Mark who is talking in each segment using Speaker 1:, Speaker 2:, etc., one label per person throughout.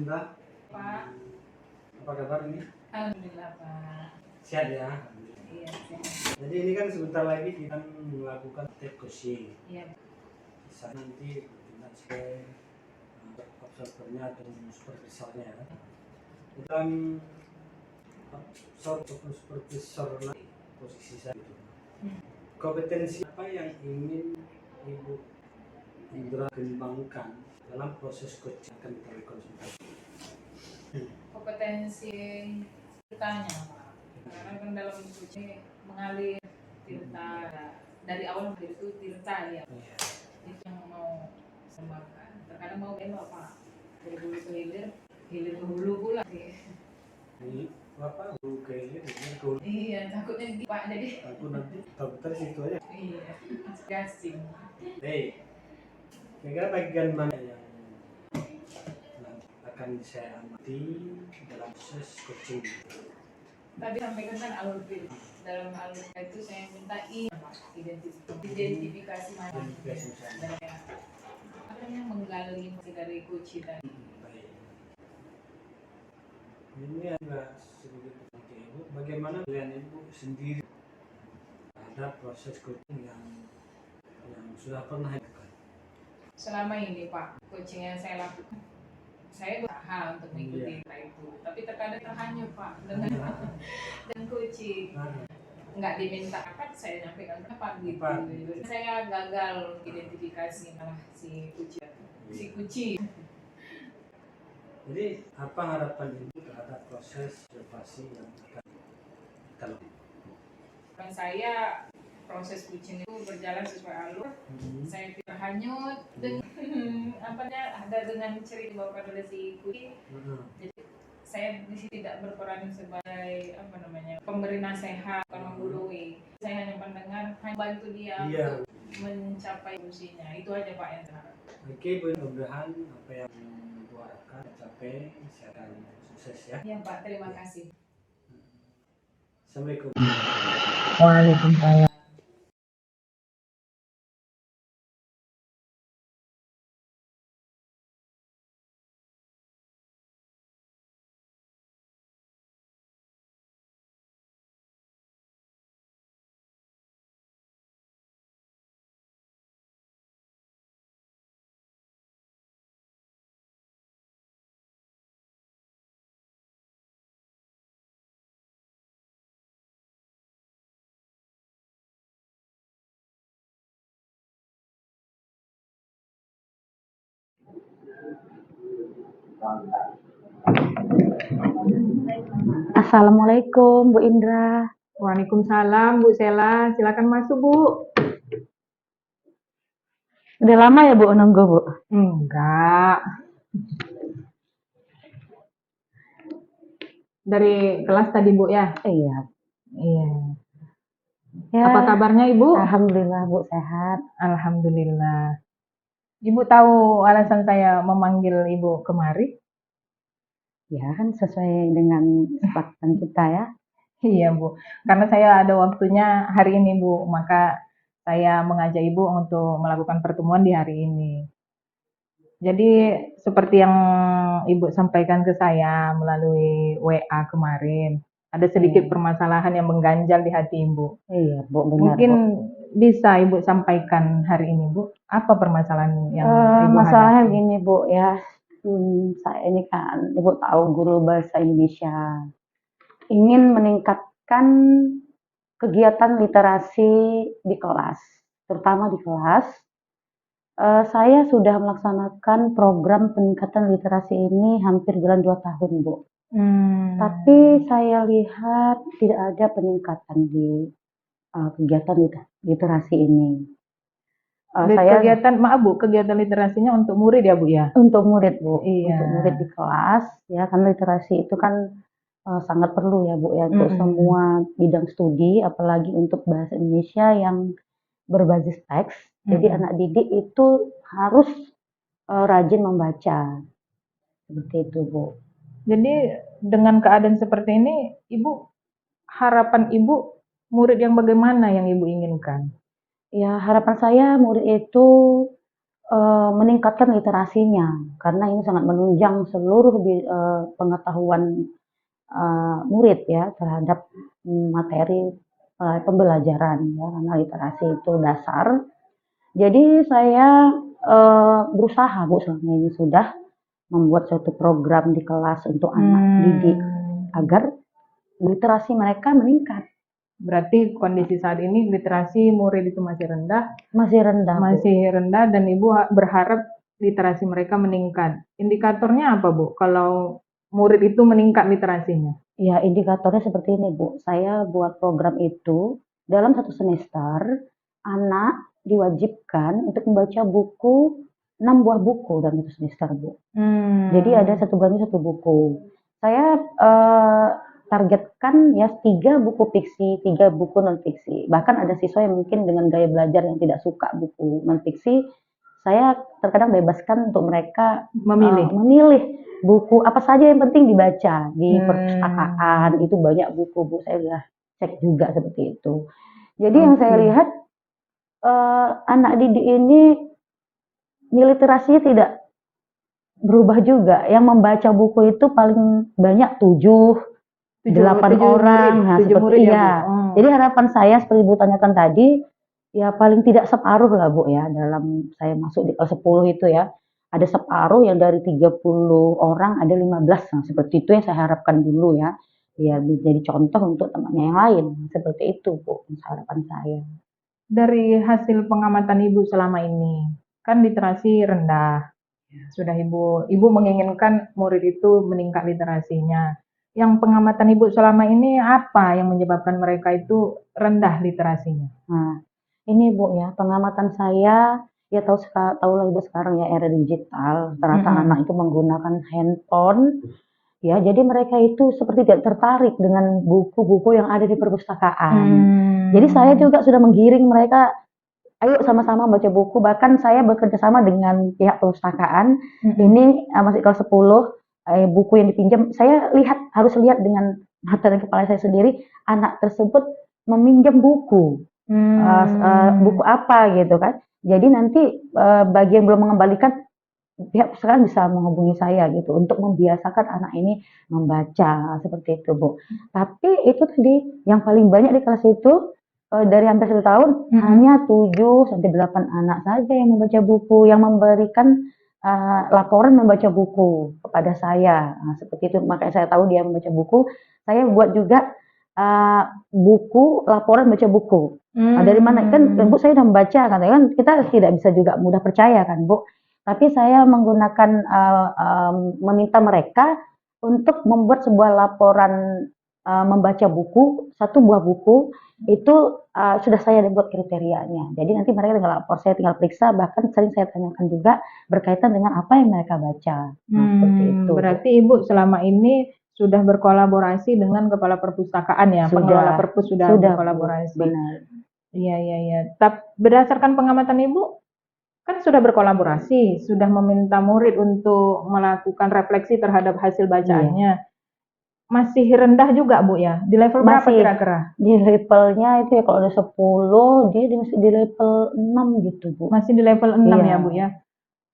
Speaker 1: Mbak.
Speaker 2: Pak.
Speaker 1: Apa kabar ini?
Speaker 2: Alhamdulillah Pak.
Speaker 1: Sehat ya?
Speaker 2: Iya sehat.
Speaker 1: Jadi ini kan sebentar lagi kita melakukan tes coaching.
Speaker 2: Iya.
Speaker 1: Bisa nanti bertindak sebagai observernya atau supervisornya ya. Dalam supervisor lagi posisi saya itu. Kompetensi apa yang ingin Ibu Indra kembangkan dalam proses coaching akan kita konsultasi?
Speaker 2: Kompetensi ceritanya Pak. Karena kan dalam coaching mengalir cerita dari awal itu cerita ya. Itu yang mau sembahkan. Terkadang mau belok Pak. Dari hulu ke hilir, hilir ke hulu pula sih.
Speaker 1: Ini apa? Hulu ke hilir, hilir ke hulu.
Speaker 2: Iya, takutnya di Pak jadi.
Speaker 1: Aku nanti tahu situ aja.
Speaker 2: Iya, gasing.
Speaker 1: Hei, kira-kira bagian mana yang akan saya amati dalam proses coaching?
Speaker 2: Tadi sampaikan kan alur film. Dalam alur itu saya minta identifikasi mana dan apa yang menggali dari coaching tadi.
Speaker 1: Ini agak sedikit nanti Ibu, bagaimana kalian Ibu sendiri ada proses coaching yang sudah pernah lakukan?
Speaker 2: Selama ini Pak, coaching yang saya lakukan, saya berusaha untuk mengikuti itu, tapi terkadang terhanyut Pak dengan coaching. Nggak diminta apa, saya nyampaikan apa gitu. Saya gagal identifikasi malah si kucing.
Speaker 1: Jadi apa harapan Ibu terhadap proses observasi yang akan kita lakukan?
Speaker 2: Saya proses coaching itu berjalan sesuai alur. Saya tidak hanyut dengan ada dengan cerita dibawakan oleh si kucing. Jadi saya di sini tidak berperan sebagai pemberi nasihat atau menggurui. Saya hanya pendengar, hanya bantu dia untuk mencapai fungsinya. Itu aja Pak yang terharap.
Speaker 1: Oke, mudah-mudahan apa yang Ibu harapkan tercapai, saya akan sukses ya.
Speaker 2: Iya Pak, terima kasih.
Speaker 1: Assalamualaikum.
Speaker 3: Waalaikumsalam. Assalamualaikum Bu Indra.
Speaker 4: Waalaikumsalam Bu Sela, silakan masuk Bu.
Speaker 3: Udah lama ya Bu nunggu Bu?
Speaker 4: Enggak. Dari kelas tadi Bu ya?
Speaker 3: Iya.
Speaker 4: Ya, apa kabarnya Ibu?
Speaker 3: Alhamdulillah Bu sehat.
Speaker 4: Alhamdulillah. Ibu tahu alasan saya memanggil Ibu kemari?
Speaker 3: Ya kan sesuai dengan kesepakatan kita ya.
Speaker 4: Iya Bu, karena saya ada waktunya hari ini Bu, maka saya mengajak Ibu untuk melakukan pertemuan di hari ini. Jadi seperti yang Ibu sampaikan ke saya melalui WA kemarin, ada sedikit permasalahan yang mengganjal di hati Ibu.
Speaker 3: Iya Bu, benar.
Speaker 4: Mungkin bisa Ibu sampaikan hari ini Bu, apa permasalahan yang Ibu
Speaker 3: masalahnya
Speaker 4: hadapi?
Speaker 3: gini Bu ya, saya ini kan Ibu tahu guru bahasa Indonesia, ingin meningkatkan kegiatan literasi di kelas, terutama di kelas. Saya sudah melaksanakan program peningkatan literasi ini hampir jalan 2 tahun Bu. Tapi saya lihat tidak ada peningkatan di kegiatan literasi ini.
Speaker 4: Kegiatan literasinya untuk murid ya Bu ya?
Speaker 3: Untuk murid Bu,
Speaker 4: Iya.
Speaker 3: untuk murid di kelas ya, karena literasi itu kan sangat perlu ya Bu ya untuk semua bidang studi, apalagi untuk bahasa Indonesia yang berbasis teks. Jadi anak didik itu harus rajin membaca, seperti itu Bu.
Speaker 4: Jadi dengan keadaan seperti ini, harapan Ibu murid yang bagaimana yang Ibu inginkan?
Speaker 3: Ya harapan saya murid itu meningkatkan literasinya, karena ini sangat menunjang seluruh pengetahuan murid ya terhadap materi pembelajaran ya, karena literasi itu dasar. Jadi saya berusaha Bu selama ini sudah membuat suatu program di kelas untuk anak didik agar literasi mereka meningkat.
Speaker 4: Berarti kondisi saat ini literasi murid itu masih rendah,
Speaker 3: Masih rendah, Bu.
Speaker 4: masih rendah, dan Ibu berharap literasi mereka meningkat. Indikatornya apa, Bu? Kalau murid itu meningkat literasinya?
Speaker 3: Ya, indikatornya seperti ini, Bu. Saya buat program itu dalam satu semester, anak diwajibkan untuk membaca 6 buah buku dalam satu semester, Bu. Jadi ada satu bulan satu buku. Saya targetkan ya 3 buku fiksi, 3 buku non fiksi. Bahkan ada siswa yang mungkin dengan gaya belajar yang tidak suka buku non fiksi, saya terkadang bebaskan untuk mereka memilih buku apa saja yang penting dibaca di perpustakaan. Itu banyak buku, Bu. Saya sudah cek juga seperti itu. Jadi yang saya lihat anak didik ini literasinya tidak berubah juga. Yang membaca buku itu paling banyak 8 orang. Nah, seperti ya. Jadi harapan saya seperti Ibu tanyakan tadi, ya paling tidak separuh lah Bu ya, dalam saya masuk di kelas 10 itu ya. Ada separuh yang dari 30 orang ada 15. Nah, seperti itu yang saya harapkan dulu ya. Biar menjadi contoh untuk temannya yang lain. Seperti itu Bu, harapan saya.
Speaker 4: Dari hasil pengamatan Ibu selama ini, kan literasi rendah. Sudah Ibu menginginkan murid itu meningkat literasinya. Yang pengamatan Ibu selama ini apa yang menyebabkan mereka itu rendah literasinya?
Speaker 3: Nah, ini Bu ya, pengamatan saya ya tahu lah Ibu sekarang ya era digital, rata-rata anak itu menggunakan handphone. Ya, jadi mereka itu seperti tidak tertarik dengan buku-buku yang ada di perpustakaan. Jadi saya juga sudah menggiring mereka, ayo sama-sama baca buku. Bahkan saya bekerja sama dengan pihak perpustakaan. Ini masih kelas 10, buku yang dipinjam, saya harus lihat dengan mata dan kepala saya sendiri, anak tersebut meminjam buku. Buku apa gitu kan. Jadi nanti bagi yang belum mengembalikan, pihak perpustakaan bisa menghubungi saya gitu untuk membiasakan anak ini membaca seperti itu Bu. Tapi itu tadi yang paling banyak di kelas itu dari hampir 1 tahun hanya 7 sampai 8 anak saja yang membaca buku, yang memberikan laporan membaca buku kepada saya. Nah, seperti itu, makanya saya tahu dia membaca buku. Saya buat juga buku laporan baca buku. Nah, dari mana kan Bu saya sudah membaca kan kita tidak bisa juga mudah percaya kan Bu. Tapi saya menggunakan meminta mereka untuk membuat sebuah laporan membaca buku, 1 buah buku itu sudah saya buat kriterianya. Jadi nanti mereka tinggal lapor, saya tinggal periksa, bahkan sering saya tanyakan juga berkaitan dengan apa yang mereka baca. Nah, seperti itu.
Speaker 4: Berarti Ibu selama ini sudah berkolaborasi dengan kepala perpustakaan ya, pengelola perpus sudah berkolaborasi.
Speaker 3: Benar.
Speaker 4: Iya. Berdasarkan pengamatan Ibu, kan sudah berkolaborasi, sudah meminta murid untuk melakukan refleksi terhadap hasil bacaannya. Masih rendah juga Bu ya? Di level berapa kira-kira?
Speaker 3: Di levelnya itu ya kalau ada 10, dia masih di level 6 gitu Bu.
Speaker 4: Masih di level 6 ya Bu ya?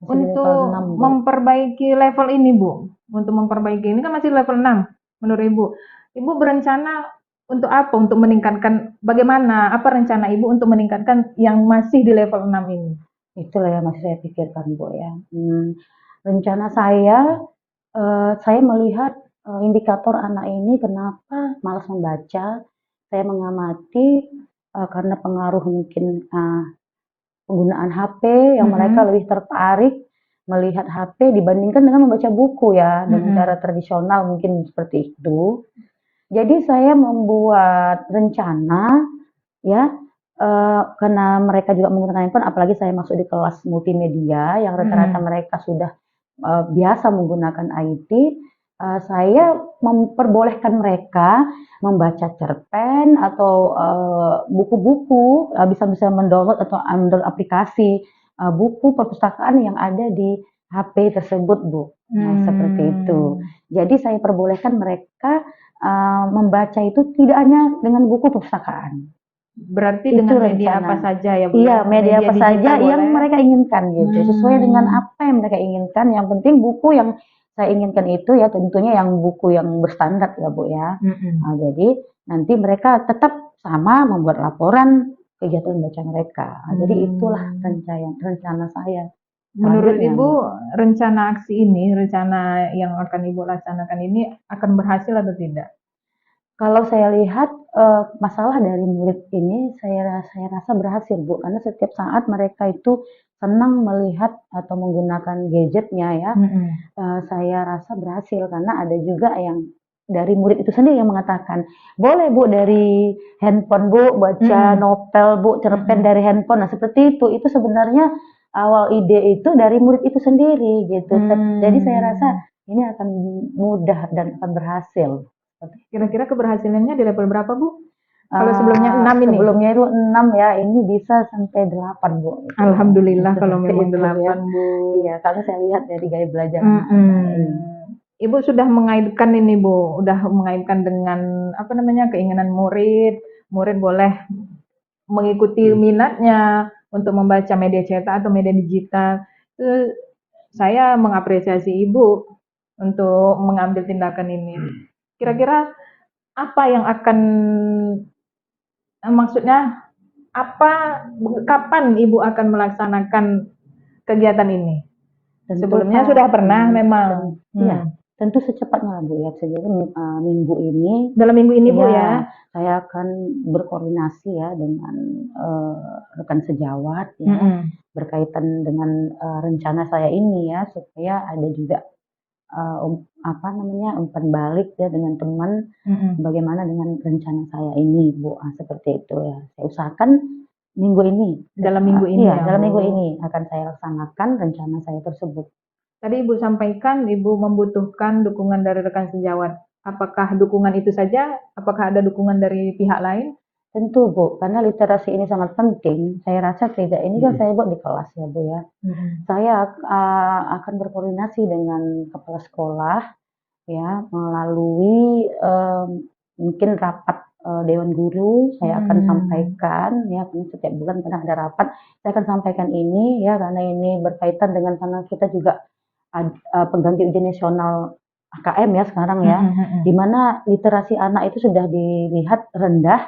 Speaker 4: Untuk memperbaiki level ini Bu, untuk memperbaiki ini kan masih level 6 menurut Ibu berencana untuk apa? Untuk meningkatkan, bagaimana? Apa rencana Ibu untuk meningkatkan yang masih di level 6 ini?
Speaker 3: Itulah yang masih saya pikirkan Bu ya. Rencana saya melihat indikator anak ini kenapa malas membaca. Saya mengamati karena pengaruh mungkin penggunaan HP yang mereka lebih tertarik melihat HP dibandingkan dengan membaca buku ya, dengan cara tradisional mungkin seperti itu. Jadi saya membuat rencana ya, karena mereka juga menggunakan handphone, apalagi saya masuk di kelas multimedia yang rata-rata mereka sudah biasa menggunakan IT. Saya memperbolehkan mereka membaca cerpen atau buku-buku, bisa mendownload atau ambil aplikasi buku perpustakaan yang ada di HP tersebut Bu. Nah, seperti itu. Jadi saya perbolehkan mereka membaca itu tidak hanya dengan buku perpustakaan.
Speaker 4: Berarti
Speaker 3: Itu
Speaker 4: dengan media
Speaker 3: rencana.
Speaker 4: apa saja ya Bu?
Speaker 3: Iya, media apa
Speaker 4: digital
Speaker 3: saja yang
Speaker 4: boleh.
Speaker 3: mereka inginkan gitu, sesuai dengan
Speaker 4: Hmm.
Speaker 3: apa yang mereka inginkan. Yang penting buku yang saya inginkan itu ya tentunya yang buku yang berstandar ya Bu ya.
Speaker 4: Mm-mm.
Speaker 3: Nah, jadi nanti mereka tetap sama membuat laporan kegiatan baca mereka. Nah, jadi itulah rencana saya
Speaker 4: Menurut
Speaker 3: selanjutnya,
Speaker 4: Ibu,
Speaker 3: Bu.
Speaker 4: rencana aksi ini, rencana yang akan Ibu laksanakan ini akan berhasil atau tidak?
Speaker 3: Kalau saya lihat masalah dari murid ini saya rasa berhasil Bu, karena setiap saat mereka itu senang melihat atau menggunakan gadgetnya ya.
Speaker 4: Mm-mm.
Speaker 3: Saya rasa berhasil karena ada juga yang dari murid itu sendiri yang mengatakan, "Boleh Bu dari handphone Bu, baca novel Bu, cerpen dari handphone." Nah seperti itu. Itu sebenarnya awal ide itu dari murid itu sendiri gitu. Jadi saya rasa ini akan mudah dan akan berhasil.
Speaker 4: Kira-kira keberhasilannya di level berapa Bu? Kalau sebelumnya 6 ini?
Speaker 3: Sebelumnya itu 6 ya, ini bisa sampai 8 Bu. Gitu.
Speaker 4: Alhamdulillah kalau
Speaker 3: Seperti
Speaker 4: memang
Speaker 3: itu,
Speaker 4: 8
Speaker 3: ya.
Speaker 4: Bu.
Speaker 3: Iya, karena saya lihat dari gaya belajar anak saya ini.
Speaker 4: Ibu sudah mengaitkan ini Bu, udah mengaitkan dengan apa namanya keinginan murid, murid boleh mengikuti minatnya untuk membaca media cetak atau media digital. Saya mengapresiasi Ibu untuk mengambil tindakan ini. Kira-kira apa yang akan maksudnya kapan Ibu akan melaksanakan kegiatan ini?
Speaker 3: Tentu
Speaker 4: Sebelumnya
Speaker 3: Pak,
Speaker 4: sudah pernah memang.
Speaker 3: Iya, tentu secepatnya Bu ya. Jadi minggu ini,
Speaker 4: Dalam minggu ini Bu ya.
Speaker 3: saya akan berkoordinasi ya dengan rekan sejawat ya berkaitan dengan rencana saya ini ya, supaya ada juga umpan balik ya dengan teman bagaimana dengan rencana saya ini Bu. Seperti itu ya. Saya usahakan minggu ini.
Speaker 4: Dalam minggu ini
Speaker 3: Iya,
Speaker 4: ya,
Speaker 3: dalam
Speaker 4: Bu.
Speaker 3: minggu ini akan saya laksanakan rencana saya tersebut.
Speaker 4: Tadi Ibu sampaikan Ibu membutuhkan dukungan dari rekan sejawat. Apakah dukungan itu saja? Apakah ada dukungan dari pihak lain?
Speaker 3: Tentu Bu, karena literasi ini sangat penting. Saya rasa tidak ini kan saya buat di kelas ya Bu ya. Saya akan berkoordinasi dengan kepala sekolah ya melalui mungkin rapat dewan guru. Saya akan sampaikan ya, karena setiap bulan pernah ada rapat. Saya akan sampaikan ini ya, karena ini berkaitan dengan karena kita juga pengganti ujian nasional AKM ya sekarang ya, di mana literasi anak itu sudah dilihat rendah.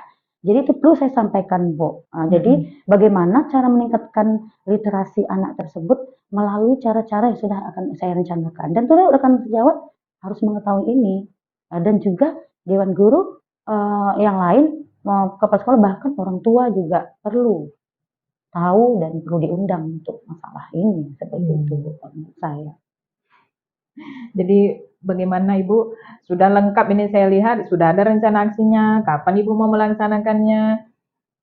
Speaker 3: Jadi itu perlu saya sampaikan Bu. Jadi bagaimana cara meningkatkan literasi anak tersebut melalui cara-cara yang sudah akan saya rencanakan. Dan tentu rekan sejawat harus mengetahui ini. Dan juga dewan guru yang lain, kepala sekolah bahkan orang tua juga perlu tahu dan perlu diundang untuk masalah ini. Seperti itu Bu, menurut saya.
Speaker 4: Jadi bagaimana Ibu? Sudah lengkap ini saya lihat, sudah ada rencana aksinya, kapan Ibu mau melaksanakannya?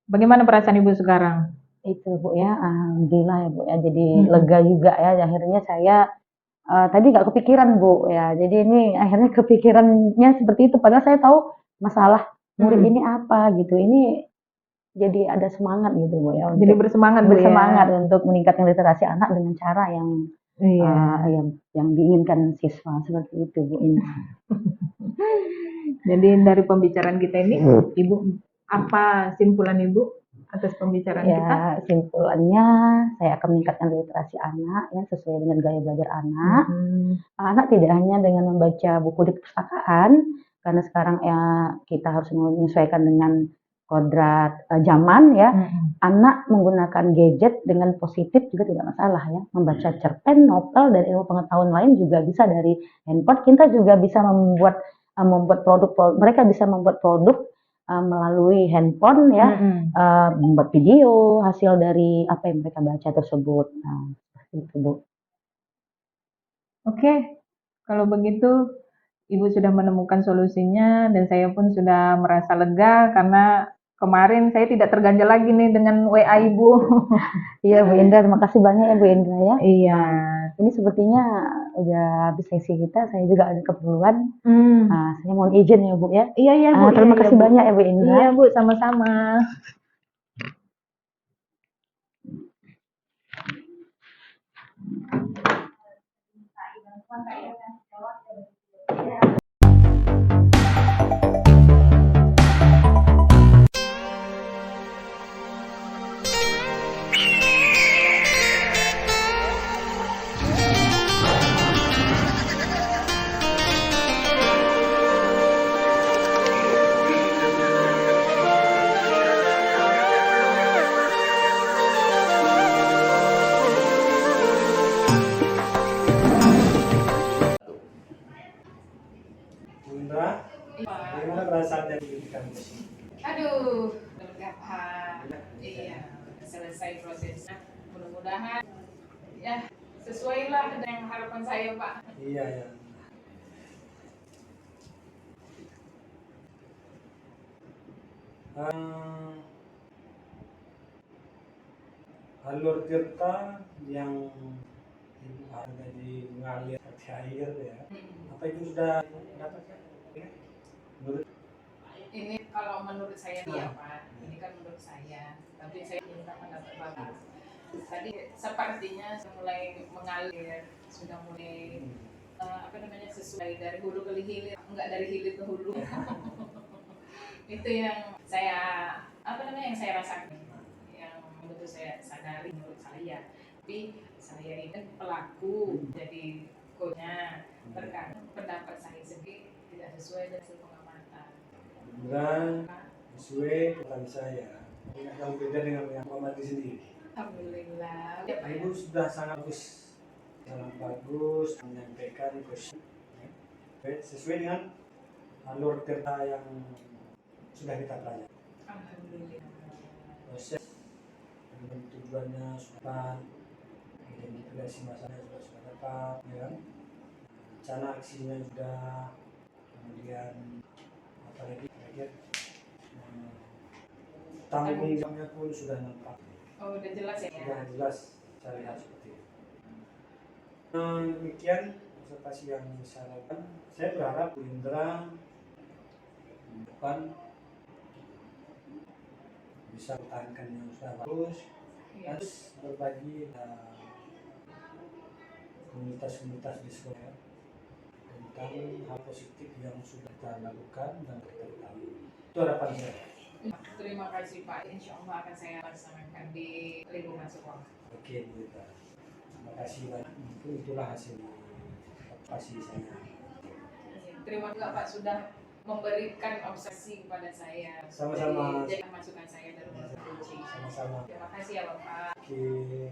Speaker 4: Bagaimana perasaan Ibu sekarang?
Speaker 3: Itu Bu ya, alhamdulillah ya Bu ya, jadi lega juga ya. Akhirnya saya tadi nggak kepikiran Bu ya, jadi ini akhirnya kepikirannya seperti itu. Padahal saya tahu masalah murid ini apa gitu. Ini jadi ada semangat gitu Bu ya.
Speaker 4: Jadi bersemangat Bu ya.
Speaker 3: Bersemangat untuk meningkatkan literasi anak dengan cara yang yang diinginkan siswa, seperti itu Bu.
Speaker 4: Jadi dari pembicaraan kita ini, Ibu apa simpulan Ibu atas pembicaraan kita?
Speaker 3: Simpulannya saya akan meningkatkan literasi anak ya sesuai dengan gaya belajar anak. Anak tidak hanya dengan membaca buku di perpustakaan, karena sekarang ya kita harus menyesuaikan dengan kodrat zaman ya. Anak menggunakan gadget dengan positif juga tidak masalah ya. Membaca cerpen, novel, dan ilmu pengetahuan lain juga bisa dari handphone. Kita juga bisa membuat produk. Mereka bisa membuat produk melalui handphone ya, membuat video hasil dari apa yang mereka baca tersebut. Nah, seperti itu Bu.
Speaker 4: Oke, kalau begitu Ibu sudah menemukan solusinya dan saya pun sudah merasa lega karena kemarin saya tidak terganjal lagi nih dengan WA Ibu.
Speaker 3: Iya Bu Indra, terima kasih banyak ya Bu Indra ya.
Speaker 4: Iya.
Speaker 3: Ini sepertinya udah habis sesi kita, saya juga ada keperluan. Saya mohon izin ya Bu ya.
Speaker 4: Iya Bu.
Speaker 3: Terima kasih banyak ya Bu Indra.
Speaker 4: Iya Bu, sama-sama.
Speaker 1: saatnya diberikan musik.
Speaker 2: Aduh, berapa? Iya, selesai prosesnya. Mudah-mudahan ya sesuai lah dengan harapan saya, Pak.
Speaker 1: Iya ya. Alur Tirta yang ada di mengalir seperti air ya. Apa itu sudah dapat ya? Menurut
Speaker 2: Ini kalau menurut saya ya Pak, ini kan menurut saya, tapi saya minta pendapat Bapak. Tadi sepertinya sudah mulai mengalir, sudah mulai apa namanya sesuai dari hulu ke hilir, enggak dari hilir ke hulu. Itu yang saya apa namanya yang saya rasakan, yang betul saya sadari menurut saya. Tapi saya ini kan pelaku, jadi coachnya terkadang pendapat saya sendiri tidak sesuai dengan hasil pengamatan.
Speaker 1: dan sesuai tentang saya. Yang beda dengan yang Muhammad sendiri.
Speaker 2: Alhamdulillah. Ya, Pak, ya.
Speaker 1: Ibu sudah sangat bagus menyampaikan question sesuai dengan alur Tirta yang sudah kita pelajari.
Speaker 2: Alhamdulillah.
Speaker 1: Proses dan tujuannya sudah, identifikasi masalahnya sudah dapat, ya kan? Rencana aksinya sudah, kemudian apa lagi? Tanggung jawabnya pun sudah nampak.
Speaker 2: Oh, udah jelas ya.
Speaker 1: Sudah jelas saya lihat seperti itu. Demikian observasi yang saya lakukan. Saya berharap Bu Indra depan bisa mempertahankan yang sudah bagus,
Speaker 2: Iya.
Speaker 1: terus berbagi komunitas-komunitas di sekolah tentang hal positif yang sudah kita lakukan dan kita ketahui. Itu harapan saya.
Speaker 2: Terima kasih Pak. Insya Allah akan saya laksanakan di lingkungan sekolah.
Speaker 1: Oke, Bu Indra. Terima kasih banyak. Mungkin itulah hasil observasi saya.
Speaker 2: Terima kasih Pak sudah memberikan obsesi kepada saya.
Speaker 1: Sama-sama.
Speaker 2: Jadi masukan saya dalam kunci.
Speaker 1: Sama-sama.
Speaker 2: Terima kasih ya Bapak.
Speaker 1: Oke.